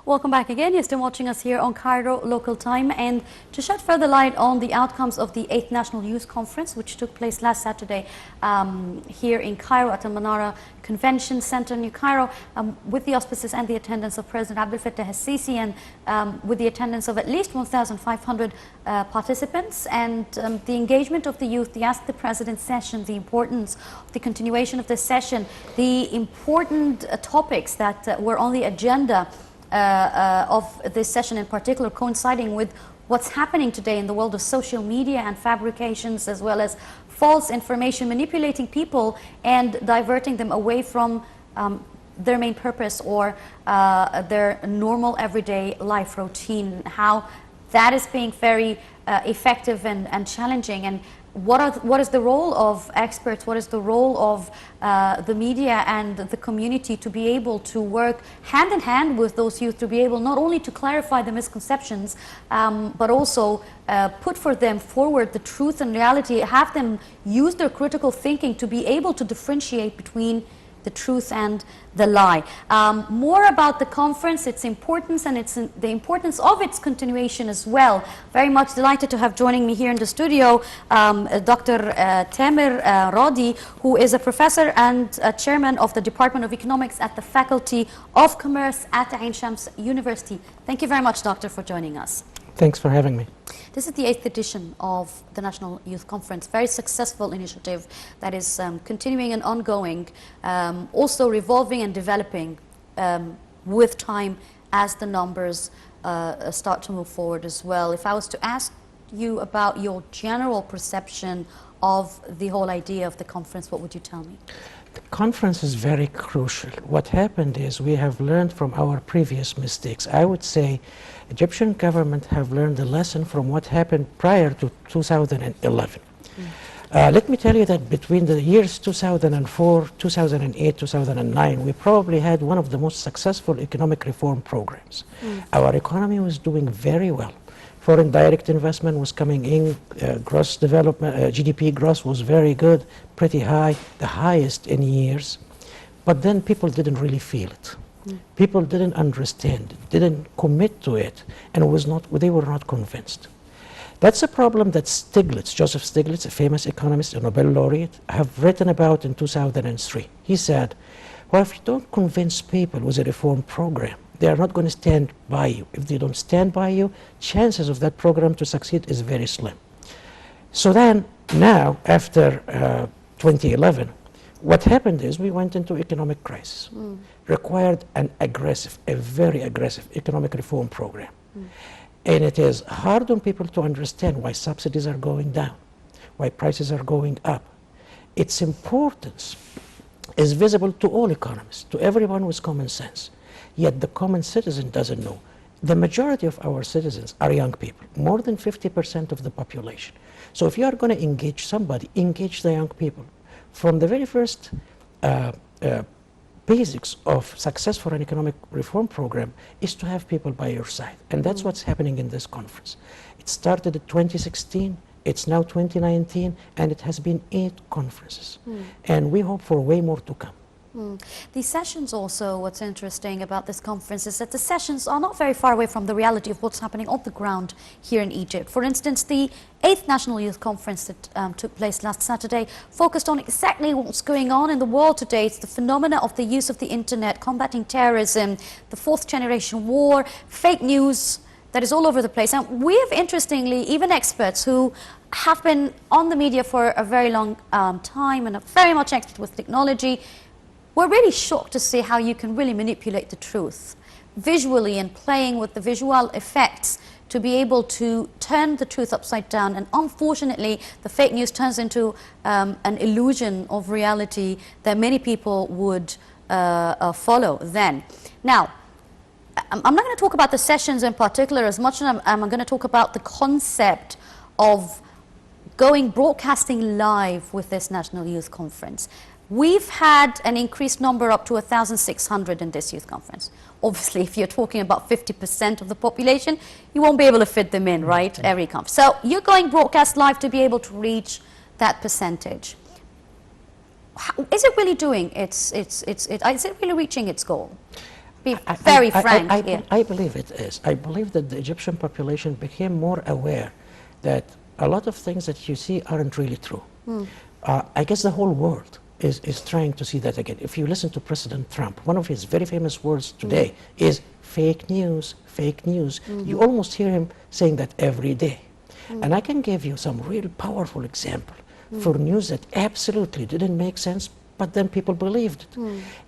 Welcome back again. You're still watching us here on Cairo Local Time, and to shed further light on the outcomes of the 8th National Youth Conference, which took place last Saturday here in Cairo at the Manara Convention Center in New Cairo, with the auspices and the attendance of President Abdel Fattah al-Sisi, and with the attendance of at least 1,500 participants, and the engagement of the youth, the Ask the President session, the importance of the continuation of this session, the important topics that were on the agenda of this session in particular, coinciding with what's happening today in the world of social media and fabrications, as well as false information, manipulating people and diverting them away from their main purpose or their normal everyday life routine, how that is being very effective and challenging. And what is the role of experts, what is the role of the media and the community to be able to work hand in hand with those youth, to be able not only to clarify the misconceptions, but also put for them forward the truth and reality, have them use their critical thinking to be able to differentiate between the truth and the lie. More about the conference, its importance, and the importance of its continuation as well. Very much delighted to have joining me here in the studio Dr. Tamer Radi, who is a professor and chairman of the Department of Economics at the Faculty of Commerce at Ain Shams University. Thank you very much, Doctor, for joining us. Thanks for having me. This is the 8th edition of the National Youth Conference, very successful initiative that is continuing and ongoing, also revolving and developing with time as the numbers start to move forward as well. If I was to ask you about your general perception of the whole idea of the conference, what would you tell me? The conference is very crucial. What happened is we have learned from our previous mistakes. I would say Egyptian government have learned a lesson from what happened prior to 2011. Let me tell you that between the years 2004, 2008, 2009, we probably had one of the most successful economic reform programs. Our economy was doing very well. Foreign direct investment was coming in, gross development, GDP growth was very good, pretty high, the highest in years. But then people didn't really feel it. People didn't understand it, didn't commit to it, and they were not convinced. That's a problem that Joseph Stiglitz, a famous economist, a Nobel laureate, have written about in 2003. He said, well, if you don't convince people with a reform program, they are not going to stand by you. If they don't stand by you, chances of that program to succeed is very slim. So then, now, after 2011, what happened is we went into economic crisis, required a very aggressive economic reform program. And it is hard on people to understand why subsidies are going down, why prices are going up. Its importance is visible to all economists, to everyone with common sense. Yet the common citizen doesn't know. The majority of our citizens are young people, more than 50% of the population. So if you are going to engage somebody, engage the young people. From the very first basics of success for an economic reform program is to have people by your side. And that's what's happening in this conference. It started in 2016, it's now 2019, and it has been 8 conferences. And we hope for way more to come. These sessions also, what's interesting about this conference is that the sessions are not very far away from the reality of what's happening on the ground here in Egypt. For instance, the 8th National Youth Conference that took place last Saturday focused on exactly what's going on in the world today. It's the phenomena of the use of the internet, combating terrorism, the 4th generation war, fake news that is all over the place. And we have, interestingly, even experts who have been on the media for a very long time and are very much expert with technology. We're really shocked to see how you can really manipulate the truth visually and playing with the visual effects to be able to turn the truth upside down. And unfortunately, the fake news turns into an illusion of reality that many people would follow then. Now, I'm not going to talk about the sessions in particular as much as I'm going to talk about the concept of broadcasting live with this National Youth Conference. We've had an increased number up to 1,600 in this youth conference. Obviously, if you're talking about 50% of the population, you won't be able to fit them in, right? Every conference. So you're going broadcast live to be able to reach that percentage. Is it really doing is it really reaching its goal? be very frank here. I believe it is. I believe that the Egyptian population became more aware that a lot of things that you see aren't really true. I guess the whole world is trying to see that again. If you listen to President Trump, one of his very famous words today is fake news, fake news. You almost hear him saying that every day. And I can give you some real powerful example for news that absolutely didn't make sense, but then people believed it.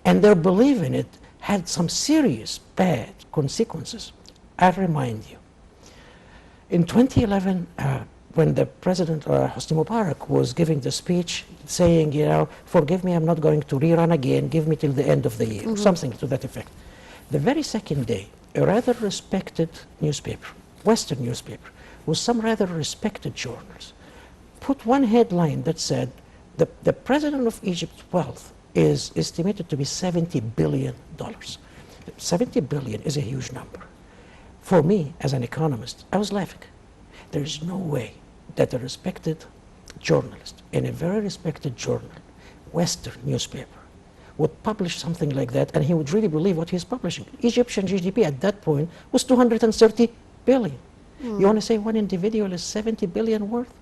And their belief in it had some serious bad consequences. I remind you, in 2011, when the President Hosni Mubarak was giving the speech saying, you know, forgive me, I'm not going to rerun again, give me till the end of the year, something to that effect. The very second day, a rather respected newspaper, Western newspaper, with some rather respected journals, put one headline that said, the President of Egypt's wealth is estimated to be $70 billion. 70 billion is a huge number. For me, as an economist, I was laughing. There is no way that a respected journalist in a very respected journal, Western newspaper, would publish something like that and he would really believe what he's publishing. Egyptian GDP at that point was 230 billion. You want to say one individual is 70 billion worth?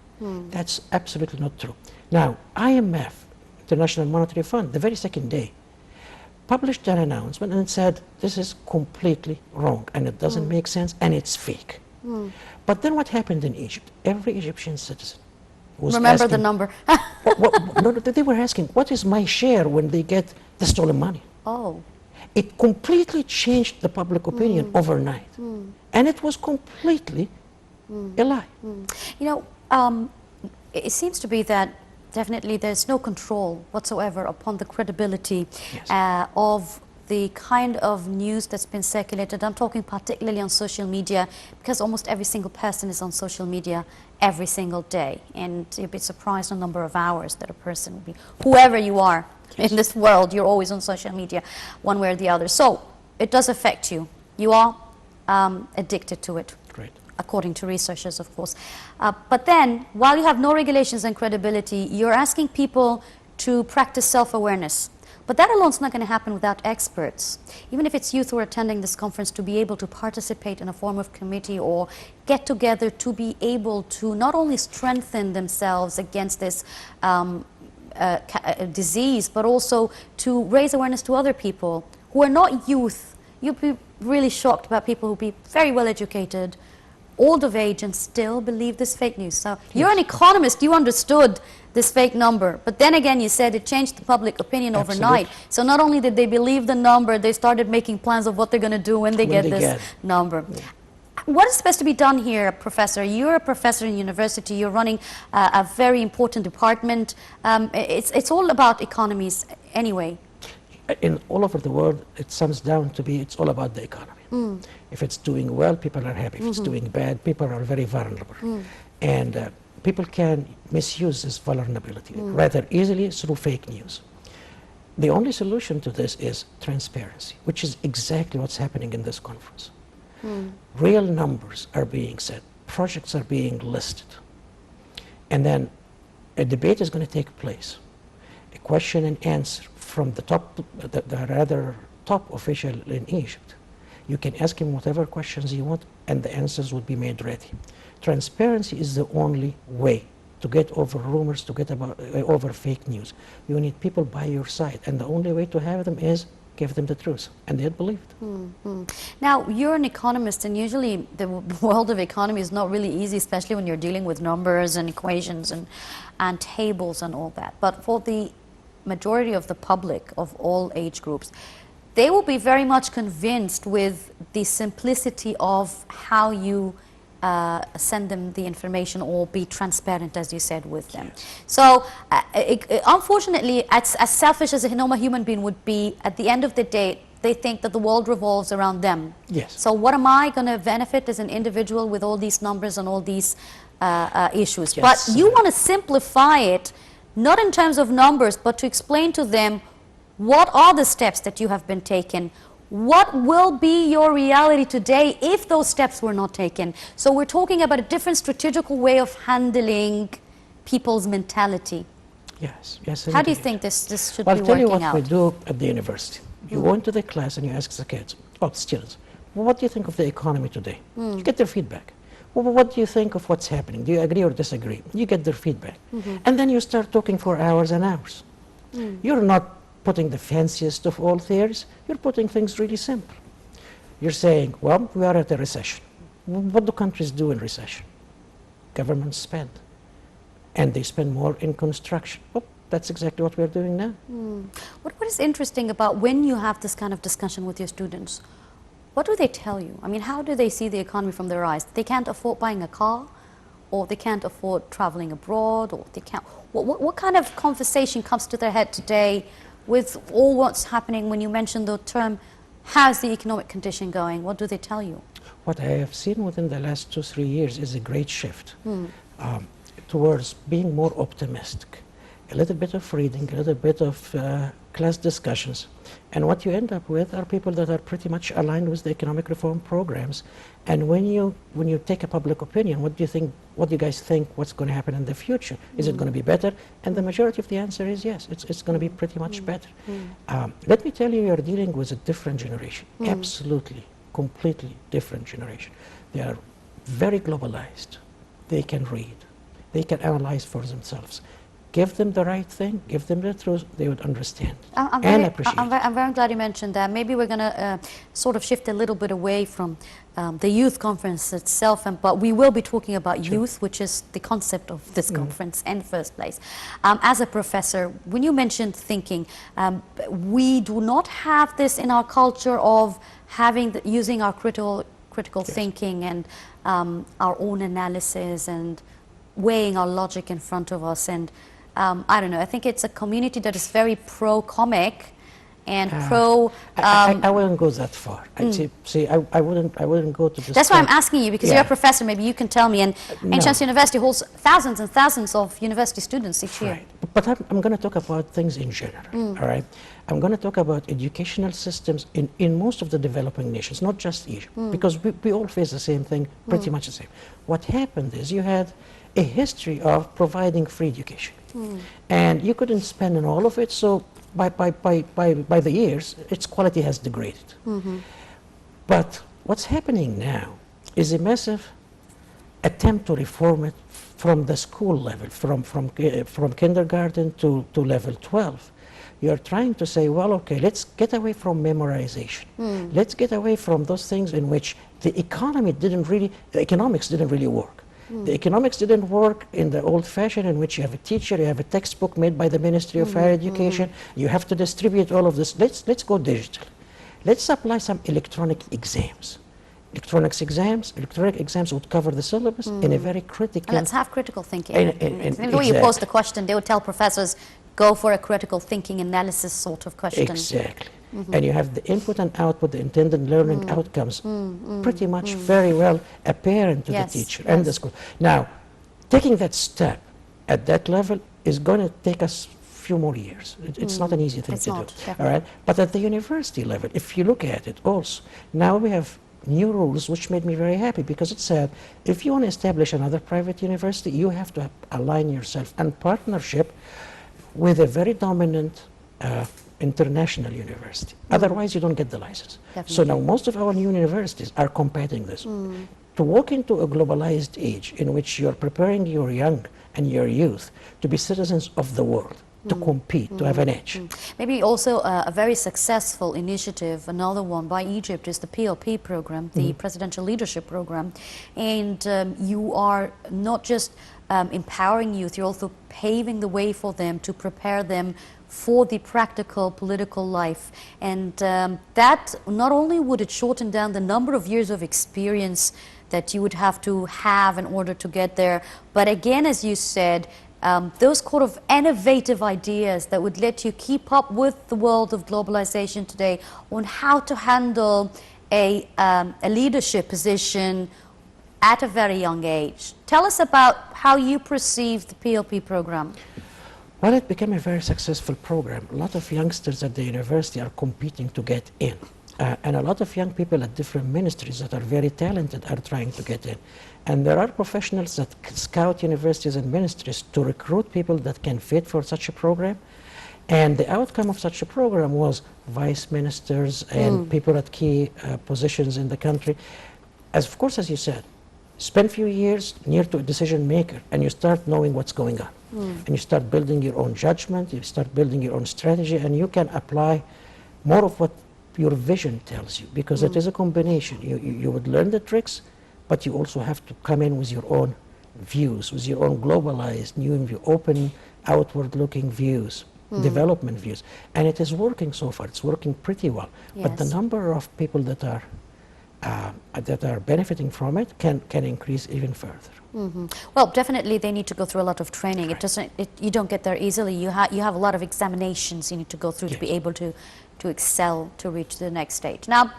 That's absolutely not true. Now, IMF, International Monetary Fund, the very second day, published an announcement and said, this is completely wrong and it doesn't make sense and it's fake. But then what happened in Egypt? Every Egyptian citizen was Remember asking, the number. no, they were asking, what is my share when they get the stolen money? Oh. It completely changed the public opinion overnight. And it was completely a lie. You know, it seems to be that definitely there's no control whatsoever upon the credibility of the kind of news that's been circulated. I'm talking particularly on social media, because almost every single person is on social media every single day. And you'd be surprised the number of hours that a person would be, whoever you are in this world, you're always on social media, one way or the other. So it does affect you. You are addicted to it. Right. According to researchers, of course. But then, while you have no regulations and credibility, you're asking people to practice self-awareness. But that alone is not going to happen without experts. Even if it's youth who are attending this conference, to be able to participate in a form of committee or get together to be able to not only strengthen themselves against this disease, but also to raise awareness to other people who are not youth. You'd be really shocked about people who be very well educated, old of age, and still believe this fake news. So you're an economist, you understood this fake number, but then again you said it changed the public opinion overnight. So not only did they believe the number, they started making plans of what they're going to do when they get this number. What is supposed to be done here, Professor? You're a professor in university, you're running a very important department. It's all about economies anyway. In all over the world, it sums down to be, it's all about the economy. If it's doing well, people are happy. If it's doing bad, people are very vulnerable. And people can misuse this vulnerability rather easily through fake news. The only solution to this is transparency, which is exactly what's happening in this conference. Real numbers are being said, projects are being listed, and then a debate is going to take place. A question and answer from the top, the rather top official in Egypt. You can ask him whatever questions you want and the answers would be made ready. Transparency is the only way to get over rumors, to get over fake news. You need people by your side, and the only way to have them is give them the truth, and they'd believe it. Now, you're an economist, and usually the world of economy is not really easy, especially when you're dealing with numbers and equations and tables and all that. But for the majority of the public of all age groups, they will be very much convinced with the simplicity of how you send them the information, or be transparent, as you said, with them. So unfortunately, as selfish as a normal human being would be, at the end of the day, they think that the world revolves around them. Yes. So what am I going to benefit as an individual with all these numbers and all these issues? Yes. But you want to simplify it, not in terms of numbers, but to explain to them what are the steps that you have been taken. What will be your reality today if those steps were not taken? So we're talking about a different strategical way of handling people's mentality. Yes, yes. How do you think this should Well, be I'll tell you working what out? we do at the university. You go into the class and you ask the kids, about students. Well, what do you think of the economy today? You get their feedback. Well, what do you think of what's happening? Do you agree or disagree? You get their feedback. And then you start talking for hours and hours. You're not putting the fanciest of all theories. You're putting things really simple. You're saying, well, we are at a recession. What do countries do in recession? Governments spend. And they spend more in construction. Well, that's exactly what we're doing now. What is interesting about when you have this kind of discussion with your students? What do they tell you? I mean, how do they see the economy from their eyes? They can't afford buying a car, or they can't afford traveling abroad, or they can't. What kind of conversation comes to their head today with all what's happening when you mention the term, how's the economic condition going? What do they tell you? What I have seen within the last 2-3 years is a great shift towards being more optimistic. A little bit of reading, a little bit of class discussions. And what you end up with are people that are pretty much aligned with the economic reform programs. And when you take a public opinion, what do you guys think what's going to happen in the future? Is it going to be better? And the majority of the answer is yes, it's going to be pretty much better. Let me tell you, you're dealing with a different generation. Absolutely, completely different generation. They are very globalized. They can read. They can analyze for themselves. Give them the right thing, give them the truth, they would understand and appreciate it. I'm very glad you mentioned that. Maybe we're going to sort of shift a little bit away from the youth conference itself, but we will be talking about youth, which is the concept of this conference in the first place. As a professor, when you mentioned thinking, we do not have this in our culture of using our critical thinking and our own analysis and weighing our logic in front of us. And I don't know, I think it's a community that is very pro-comic and pro... I wouldn't go that far. I wouldn't go to this... That's why I'm asking you, because you're a professor, maybe you can tell me. And Ain Shams University holds thousands and thousands of university students each year. Right. But I'm going to talk about things in general, all right? I'm going to talk about educational systems in most of the developing nations, not just Egypt, because we all face the same thing, pretty much the same. What happened is you had a history of providing free education. And you couldn't spend on all of it, so by the years, its quality has degraded. But what's happening now is a massive attempt to reform it from the school level, from kindergarten to level 12. You're trying to say, well, okay, let's get away from memorization. Let's get away from those things in which the economics didn't really work. The economics didn't work in the old fashion in which you have a teacher, you have a textbook made by the Ministry of Higher Education, you have to distribute all of this. Let's go digital. Let's apply some electronic exams. Electronic exams would cover the syllabus in a very critical... Let's have critical thinking. The way you pose the question, they would tell professors, go for a critical thinking analysis sort of question. Exactly. And you have the input and output, the intended learning outcomes, pretty much very well apparent to the teacher and the school. Now, taking that step at that level is going to take us a few more years. It's not an easy thing to do. Definitely. All right? But at the university level, if you look at it also, now we have new rules which made me very happy, because it said if you want to establish another private university, you have to align yourself in partnership with a very dominant international university. Otherwise, you don't get the license. Definitely. So now most of our new universities are combating this. To walk into a globalized age in which you're preparing your young and your youth to be citizens of the world, to compete, to have an edge. Maybe also a very successful initiative, another one by Egypt, is the PLP program, the Presidential Leadership Program. And you are not just empowering youth, you're also paving the way for them to prepare them for the practical political life. And that not only would it shorten down the number of years of experience that you would have to have in order to get there, but again, as you said, those kind of innovative ideas that would let you keep up with the world of globalization today on how to handle a leadership position at a very young age. Tell us about how you perceive the PLP program. Well, it became a very successful program. A lot of youngsters at the university are competing to get in. And a lot of young people at different ministries that are very talented are trying to get in. And there are professionals that scout universities and ministries to recruit people that can fit for such a program. And the outcome of such a program was vice ministers and people at key positions in the country. As of course, as you said, spend a few years near to a decision maker and you start knowing what's going on. And you start building your own judgment, you start building your own strategy, and you can apply more of what your vision tells you, because it is a combination. You would learn the tricks, but you also have to come in with your own views, with your own globalized, new view, open, outward-looking views, development views. And it is working so far. It's working pretty well. Yes. But the number of people that are benefiting from it can increase even further. Well, definitely they need to go through a lot of training. It doesn't. You don't get there easily. You have a lot of examinations you need to go through to be able to excel, to reach the next stage. Now,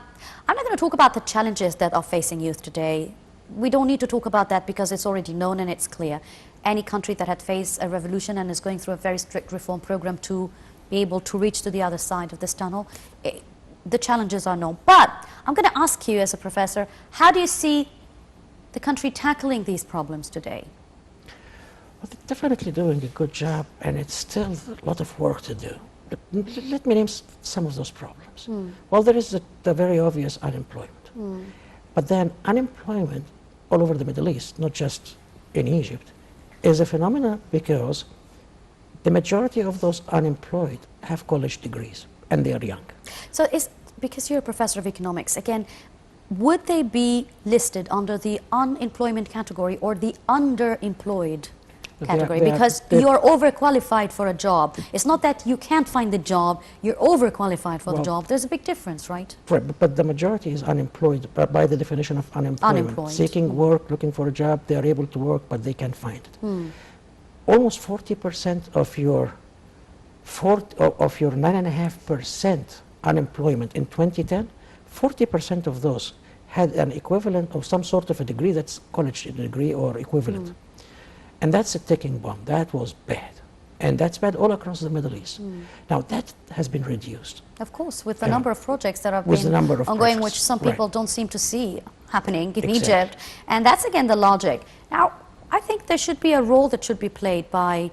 I'm not going to talk about the challenges that are facing youth today. We don't need to talk about that because it's already known and it's clear. Any country that had faced a revolution and is going through a very strict reform program to be able to reach to the other side of this tunnel, the challenges are known. But I'm going to ask you as a professor, how do you see the country tackling these problems today? Well, they're definitely doing a good job, and it's still a lot of work to do. Let me name some of those problems. Well, there is the very obvious unemployment. But then unemployment all over the Middle East, not just in Egypt, is a phenomenon because the majority of those unemployed have college degrees, and they are young. So because you're a professor of economics, again, would they be listed under the unemployment category or the underemployed category? Because you're overqualified for a job. It's not that you can't find the job, you're overqualified for the job. There's a big difference, right? Right, but the majority is unemployed by the definition of unemployment. Seeking work, looking for a job, they are able to work, but they can't find it. Almost 40% of your 9.5% unemployment in 2010, 40% of those had an equivalent of some sort of a degree that's college degree or equivalent. And that's a ticking bomb. That was bad. And that's bad all across the Middle East. Now, that has been reduced. Of course, with the number of projects that have With the been number of ongoing, projects, which some people don't seem to see happening in Exactly. Egypt. And that's, again, the logic. Now, I think there should be a role that should be played by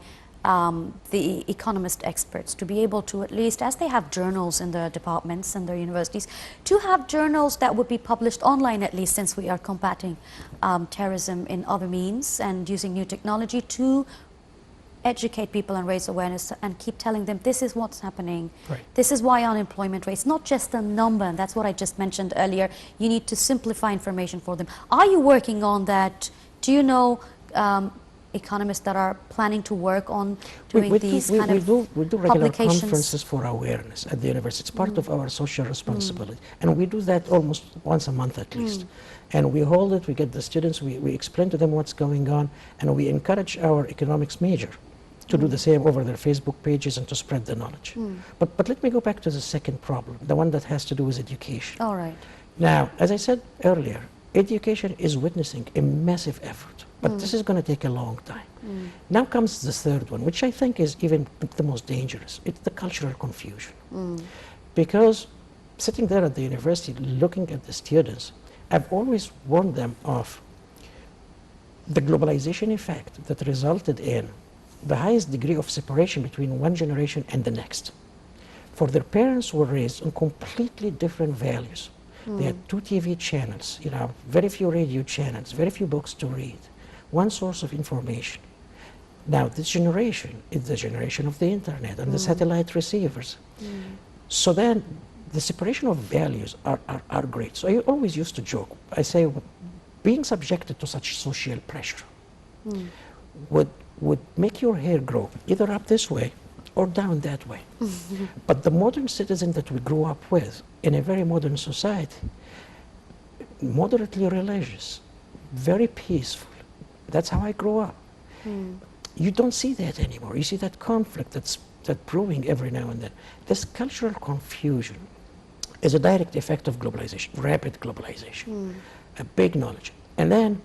the economist experts to be able to, at least as they have journals in their departments and their universities, to have journals that would be published online, at least, since we are combating terrorism in other means and using new technology to educate people and raise awareness and keep telling them this is what's happening. Right. This is why unemployment rate, it's not just a number, and that's what I just mentioned earlier. You need to simplify information for them. Are you working on that? Do you know economists that are planning to work on doing these kind of we do regular publications? conferences for awareness at the university. It's part of our social responsibility. And we do that almost once a month at least. And we hold it, we get the students, we explain to them what's going on, and we encourage our economics major to do the same over their Facebook pages and to spread the knowledge. But let me go back to the second problem, the one that has to do with education. All right. Now, as I said earlier, education is witnessing a massive effort, but this is going to take a long time. Now comes the third one, which I think is even the most dangerous. It's the cultural confusion. Because sitting there at the university looking at the students, I've always warned them of the globalization effect that resulted in the highest degree of separation between one generation and the next. For their parents were raised on completely different values. They had 2 TV channels, very few radio channels, very few books to read, one source of information. Now, this generation is the generation of the internet and the satellite receivers. So then, the separation of values are great. So I always used to joke. I say, being subjected to such social pressure would make your hair grow either up this way or down that way. But the modern citizen that we grew up with in a very modern society, moderately religious, very peaceful. That's how I grew up. You don't see that anymore. You see that conflict that's brewing every now and then. This cultural confusion is a direct effect of globalization, rapid globalization, a big knowledge. And then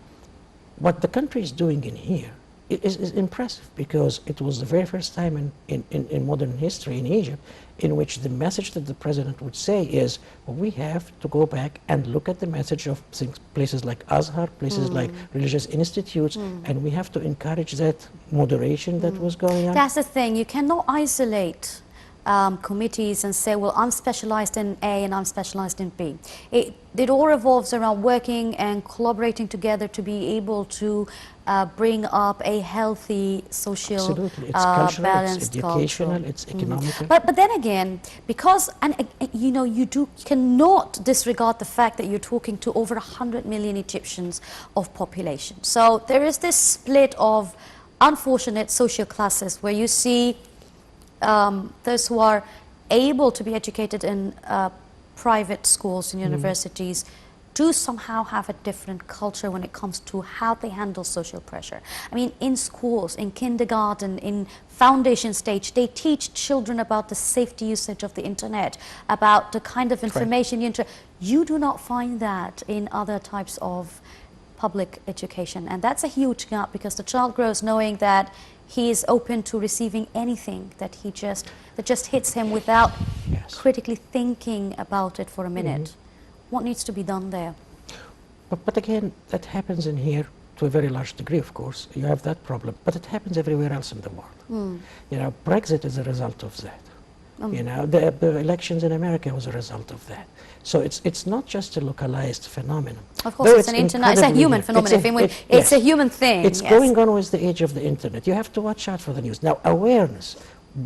what the country is doing in here is impressive, because it was the very first time in modern history in Egypt in which the message that the president would say is, well, we have to go back and look at the message of places like Azhar, places like religious institutes, and we have to encourage that moderation that was going on. That's the thing. You cannot isolate committees and say, well, I'm specialized in A and I'm specialized in B. It all revolves around working and collaborating together to be able to bring up a healthy social, Absolutely. It's cultural, balanced it's educational, culture. it's economical. But then again, because, and you know, cannot disregard the fact that you're talking to over 100 million Egyptians of population. So there is this split of unfortunate social classes where you see those who are able to be educated in private schools and universities do somehow have a different culture when it comes to how they handle social pressure. I mean, in schools, in kindergarten, in foundation stage, they teach children about the safety usage of the internet, about the kind of information you do not find that in other types of public education. And that's a huge gap, because the child grows knowing that he is open to receiving anything that just hits him without critically thinking about it for a minute. What needs to be done there? But again, that happens in here to a very large degree, of course. You have that problem, but it happens everywhere else in the world. You know, Brexit is a result of that. You know, the elections in America was a result of that. So it's not just a localized phenomenon. Of course, it's an internet. It's a human phenomenon. It's a human thing. It's going on with the age of the internet. You have to watch out for the news. Now, awareness.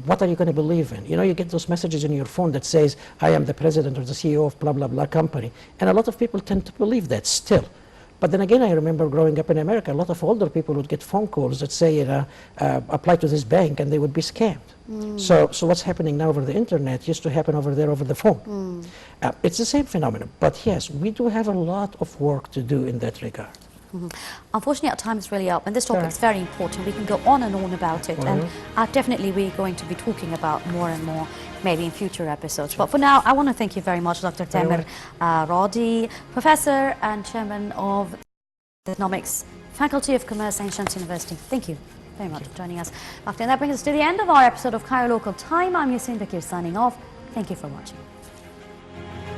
What are you going to believe in? You know, you get those messages in your phone that says, I am the president or the CEO of blah, blah, blah company. And a lot of people tend to believe that still. But then again, I remember growing up in America, a lot of older people would get phone calls that say, apply to this bank, and they would be scammed. So what's happening now over the internet used to happen over there over the phone. It's the same phenomenon. But yes, we do have a lot of work to do in that regard. Unfortunately, our time is really up, and this topic is very important. We can go on and on about it, and definitely we're going to be talking about more and more, maybe in future episodes. But for now, I want to thank you very much, Dr. Tamer Radi, Professor and Chairman of the Economics Faculty of Commerce, Ain Shams University. Thank you very much for joining us. And that brings us to the end of our episode of Cairo Local Time. I'm Yasin Bakir signing off. Thank you for watching.